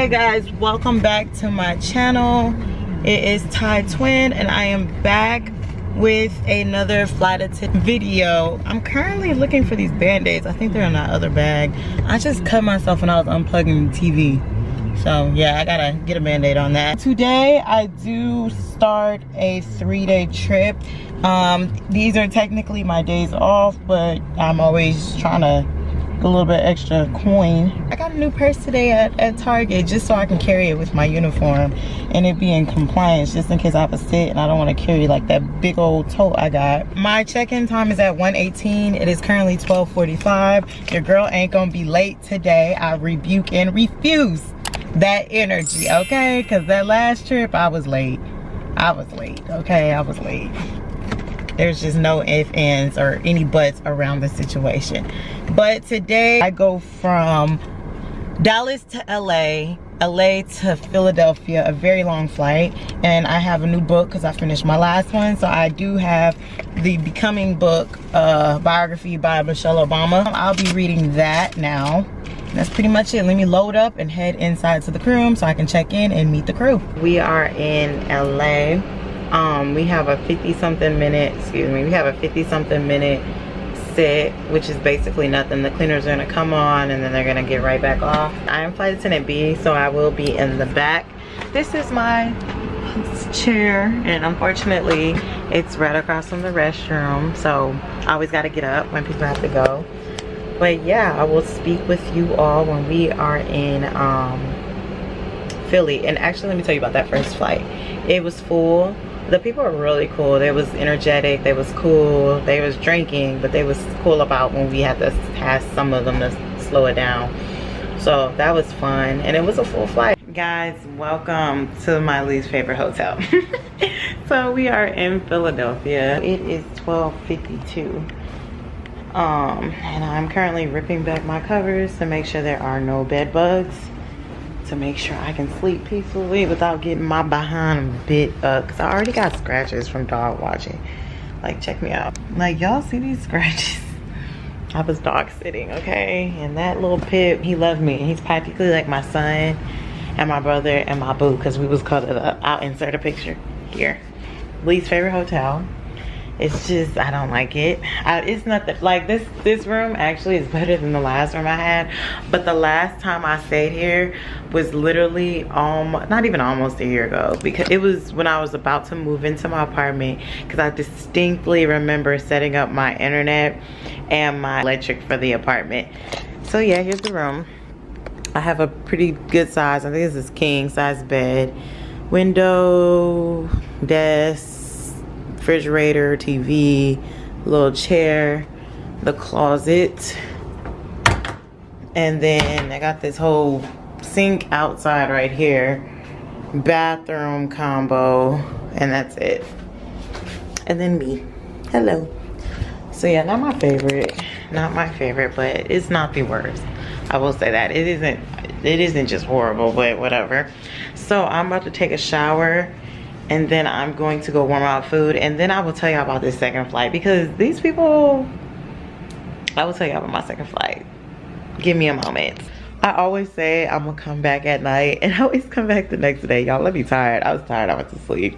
Hey guys, welcome back to my channel. It is Ty Twin and I am back with another flight attendant video. I'm currently looking for these band-aids. I think they're in that other bag. I just cut myself when I was unplugging the TV. So yeah, I gotta get a band-aid on that. Today I do start a 3-day trip. These are technically my days off, but I'm always trying to a little bit extra coin. I got a new purse today at Target just so I can carry it with my uniform and it be in compliance, just in case I have to sit and I don't want to carry like that big old tote I got. My check-in time is at 1:18. It is currently 12:45. Your girl ain't gonna be late today. I rebuke and refuse that energy, okay? Because that last trip I was late. Okay, I was late. There's just no ifs, ands, or any buts around the situation. But today I go from Dallas to LA to Philadelphia, a very long flight. And I have a new book because I finished my last one. So I do have the Becoming book, biography by Michelle Obama. I'll be reading that now. That's pretty much it. Let me load up and head inside to the crew room so I can check in and meet the crew. We are in LA. We have a 50-something minute, we have a 50-something minute sit, which is basically nothing. The cleaners are gonna come on and then they're gonna get right back off. I am flight attendant B, so I will be in the back. This is my chair, and unfortunately, it's right across from the restroom, so I always gotta get up when people have to go. But yeah, I will speak with you all when we are in Philly. And actually, let me tell you about that first flight. It was full. The people were really cool. They was energetic, they was cool, they was drinking, but they was cool about when we had to ask some of them to slow it down. So that was fun, and it was a full flight. Guys, welcome to my least favorite hotel. So we are in Philadelphia. It is 12:52. And I'm currently ripping back my covers to make sure there are no bed bugs, to make sure I can sleep peacefully without getting my behind bit up, because I already got scratches from dog watching. Like, check me out. Like, y'all see these scratches? I was dog sitting, okay? And that little pit, he loved me. He's practically like my son and my brother and my boo, because we was cuddled up. I'll insert a picture here. Least favorite hotel. It's just, I don't like it. It's not that, like, this room actually is better than the last room I had. But the last time I stayed here was literally not even almost a year ago, because it was when I was about to move into my apartment, because I distinctly remember setting up my internet and my electric for the apartment. So yeah, here's the room. I have a pretty good size, I think this is king size bed, window, desk, refrigerator, TV, little chair, the closet, and then I got this whole sink outside right here, bathroom combo, and that's it. And then me. Hello. So yeah, not my favorite, but it's not the worst. I will say that it isn't just horrible, but whatever. So I'm about to take a shower, and then I'm going to go warm up food, and then I will tell you about this second flight, because these people, I will tell you about my second flight. Give me a moment. I always say I'm gonna come back at night, and I always come back the next day. Y'all, let me tired. I was tired, I went to sleep.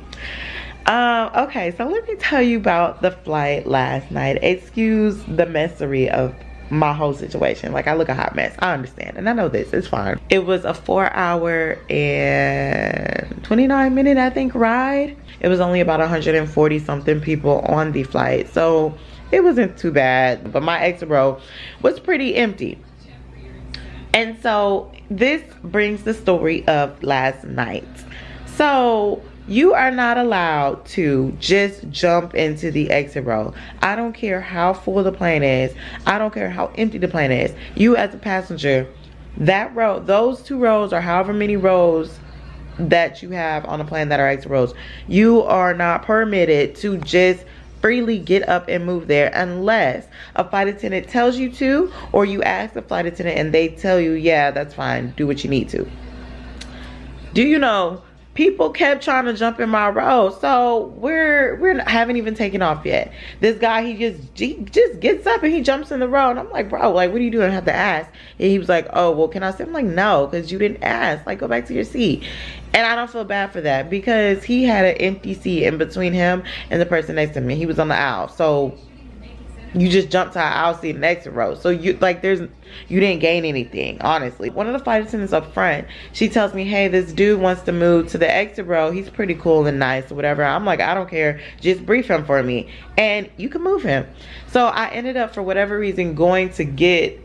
Okay, so let me tell you about the flight last night. Excuse the messery of my whole situation. Like, I look a hot mess, I understand, and I know this, it's fine. It was a 4-hour and 29-minute, I think, ride. It was only about 140 something people on the flight, so it wasn't too bad, but my exit row was pretty empty. And so this brings the story of last night. So you are not allowed to just jump into the exit row. I don't care how full the plane is. I don't care how empty the plane is. You as a passenger, that row, those 2 rows, or however many rows that you have on a plane that are exit rows, you are not permitted to just freely get up and move there unless a flight attendant tells you to, or you ask the flight attendant and they tell you, yeah, that's fine, do what you need to. Do you know people kept trying to jump in my row. So haven't even taken off yet. This guy, he just gets up and he jumps in the row, and I'm like, bro, like, what are you doing? I have to ask. And he was like, oh, well, can I sit? I'm like, no, because you didn't ask. Like, go back to your seat. And I don't feel bad for that, because he had an empty seat in between him and the person next to me. He was on the aisle. So you just jumped to our aisle seat in the exit row. So you didn't gain anything, honestly. One of the flight attendants up front, she tells me, hey, this dude wants to move to the exit row. He's pretty cool and nice or whatever. I'm like, I don't care. Just brief him for me and you can move him. So I ended up, for whatever reason, going to get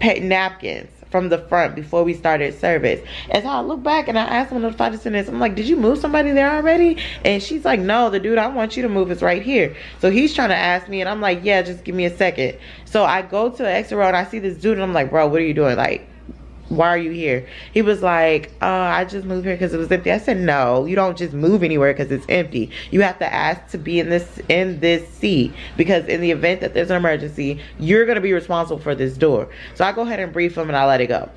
napkins from the front before we started service. And so I look back and I asked one of the flight attendants, I'm like, did you move somebody there already? And she's like, no, the dude I want you to move is right here. So he's trying to ask me, and I'm like, yeah, just give me a second. So I go to the exit row and I see this dude, and I'm like, bro, what are you doing? Like, why are you here? He was like, I just moved here because it was empty. I said, no, you don't just move anywhere because it's empty. You have to ask to be in this seat, because in the event that there's an emergency, you're going to be responsible for this door. So I go ahead and brief him and I let it go.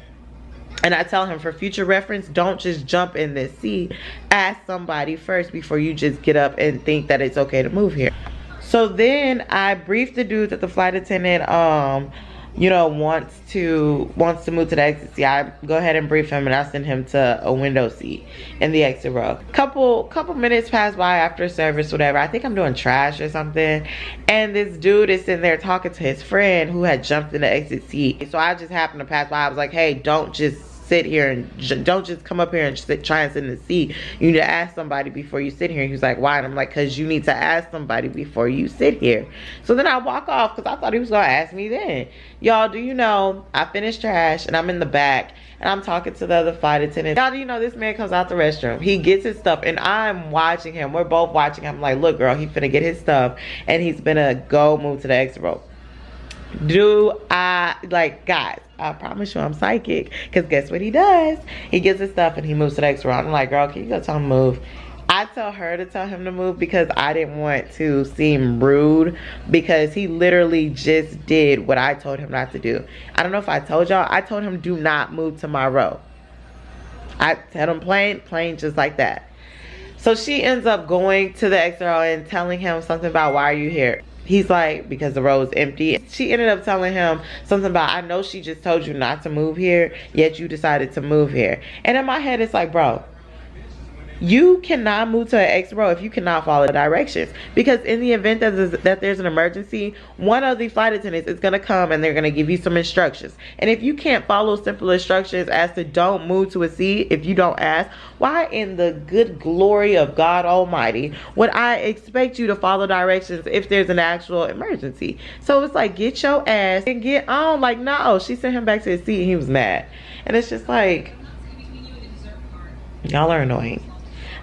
And I tell him, for future reference, don't just jump in this seat. Ask somebody first before you just get up and think that it's okay to move here. So then I briefed the dude that the flight attendant you know, wants to move to the exit seat. I go ahead and brief him and I send him to a window seat in the exit row. Couple minutes pass by after service, whatever. I think I'm doing trash or something. And this dude is sitting there talking to his friend who had jumped in the exit seat. So I just happened to pass by. I was like, hey, don't just sit here and don't just come up here and try and sit in the seat. You need to ask somebody before you sit here. And he was like, why? And I'm like, because you need to ask somebody before you sit here. So then I walk off because I thought he was gonna ask me then. Y'all, do you know, I finished trash and I'm in the back and I'm talking to the other flight attendant. Y'all, do you know, this man comes out the restroom, he gets his stuff, and I'm watching him. We're both watching him. I'm like, look, girl, he finna get his stuff and he's gonna go move to the exit row. Guys, I promise you I'm psychic, because guess what he does? He gets his stuff and he moves to the next row. I'm like, girl, can you go tell him to move? I tell her to tell him to move because I didn't want to seem rude, because he literally just did what I told him not to do. I don't know if I told y'all, I told him do not move to my row. I told him plain just like that. So she ends up going to the exit row and telling him something about, why are you here? He's like, because the row is empty. She ended up telling him something about, I know she just told you not to move here, yet you decided to move here. And in my head, it's like, bro, you cannot move to an exit row if you cannot follow the directions. Because in the event that there's an emergency, one of the flight attendants is going to come and they're going to give you some instructions. And if you can't follow simple instructions as to don't move to a seat if you don't ask, why in the good glory of God Almighty would I expect you to follow directions if there's an actual emergency? So it's like, get your ass and get on. Like, no. She sent him back to his seat and he was mad. And it's just like, y'all are annoying.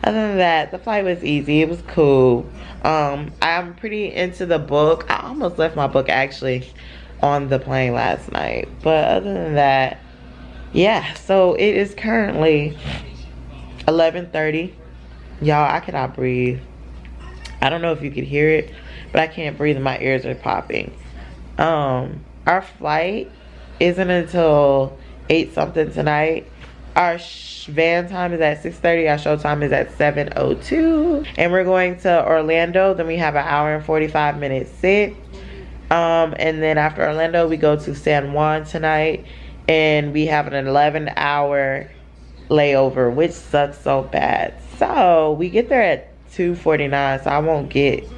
Other than that, the flight was easy. It was cool. I'm pretty into the book. I almost left my book actually on the plane last night. But other than that, yeah. So it is currently 11:30. Y'all, I cannot breathe. I don't know if you could hear it, but I can't breathe and my ears are popping. Our flight isn't until 8 something tonight. Our van time is at 6:30. Our show time is at 7:02. And we're going to Orlando. Then we have an hour and 45 minute sit. And then after Orlando, we go to San Juan tonight. And we have an 11-hour layover, which sucks so bad. So we get there at 2:49. So I won't get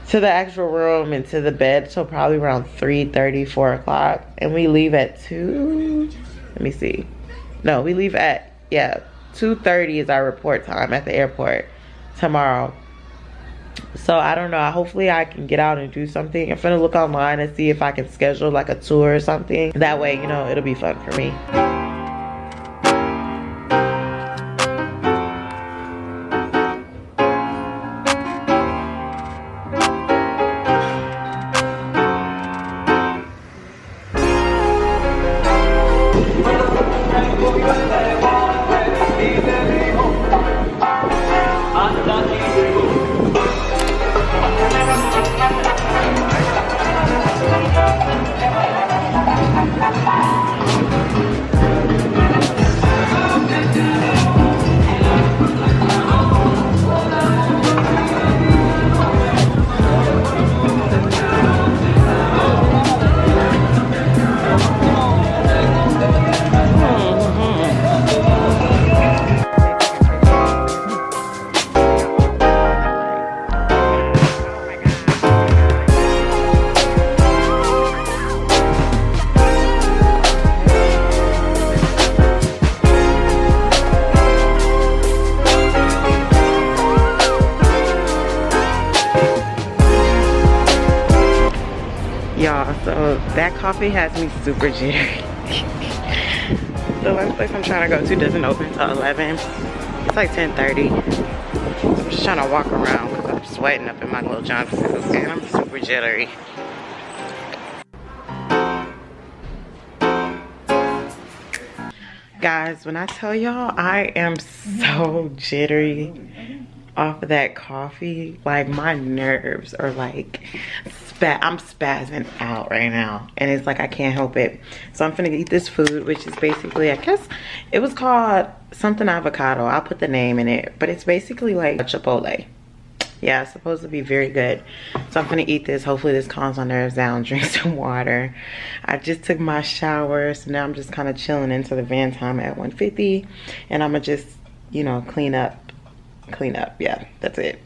to the actual room and to the bed till probably around 3:30, 4 o'clock. And we leave at 2. Let me see. No, we leave at, 2:30 is our report time at the airport tomorrow. So I don't know. Hopefully I can get out and do something. I'm gonna look online and see if I can schedule like a tour or something. That way, you know, it'll be fun for me. coffee has me super jittery. The last place I'm trying to go to doesn't open until 11. It's like 10:30. So I'm just trying to walk around because I'm sweating up in my little jumpsuit and I'm super jittery. Guys, when I tell y'all I am so jittery off of that coffee, like my nerves are like, I'm spazzing out right now. And it's like I can't help it. So I'm finna eat this food, which is basically, I guess it was called something avocado. I'll put the name in it. But it's basically like a Chipotle. Yeah, it's supposed to be very good. So I'm gonna eat this. Hopefully this calms my nerves down. Drink some water. I just took my shower, so now I'm just kind of chilling into the van time at 1:50, and I'm gonna just, you know, clean up. Yeah, that's it.